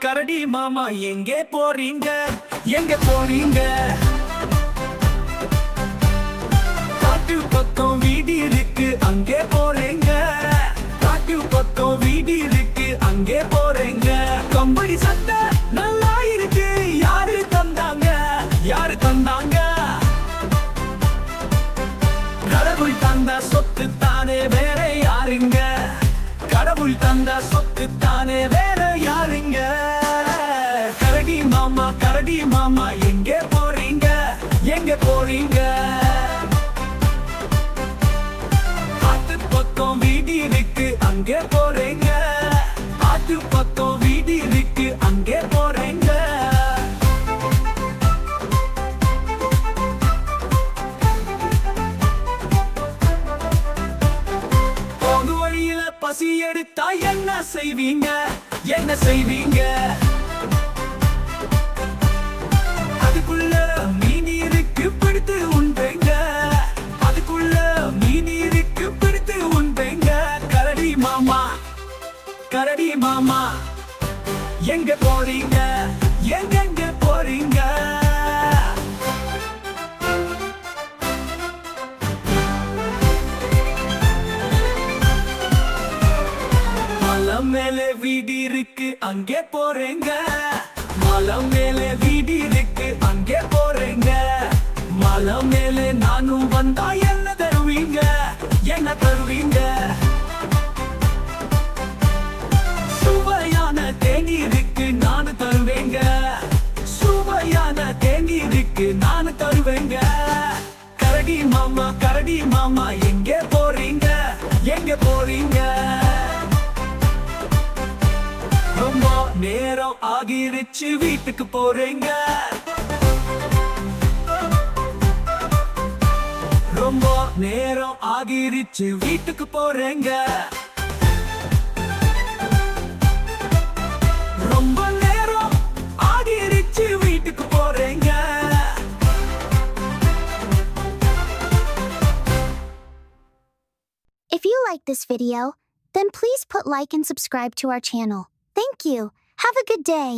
கரடி மாமா எங்கே போறீங்க? எங்க போறீங்க? காட்டு பக்கம் வீடு இருக்கு அங்கே போறீங்க. காட்டு பக்கம் வீடு இருக்கு அங்கே போறீங்க. கம்பளி சட்டை நல்லா இருக்கு, யாரு தந்தாங்க? யாரு தந்தாங்க? கடவுள் தந்த சொத்து தானே, வேற யாருங்க? கடவுள் தந்த சொத்து தானே, வேற யாருங்க? கரடி மாமா எங்கே போறீங்க? எங்க போறீங்க? ஆத்து பக்கம் வீடு இருக்கு அங்கே போறீங்க. ஆத்து பக்கம் வீடு இருக்கு அங்கே போறீங்க. போது வழியில பசி எடுத்தா என்ன செய்வீங்க? என்ன செய்வீங்க? அதுக்குள்ள மீன் இருக்கு பிடித்து உண்பீங்க. அதுக்குள்ள மீன் இருக்கு பிடித்து உண்பீங்க. கரடி மாமா எங்க போறீங்க? எங்க போறீங்க? மலை மேலே வீடு இருக்கு அங்கே போறீங்க. மலை மேலே வீடு இருக்கு அங்கே போறீங்க. மலை மேலே நானும் வந்தா என்ன தருவீங்க? என்ன தருவீங்க? சுவையான தேநீருக்கு நானு தருவேங்க. சுவையான தேநீருக்கு நானு தருவேங்க. கரடி மாமா எங்கே போறீங்க? எங்க போறீங்க? ரொம்ப நேரம் ஆகிருச்சு, வீட்டுக்கு போறீங்க. ரொம்ப நேரம் ஆகிருச்சு, வீட்டுக்கு போறீங்க. ரொம்ப நேரம் ஆகிருச்சு, வீட்டுக்கு போறீங்க. If you like this video, then please put like and subscribe to our channel. Thank you. Have a good day.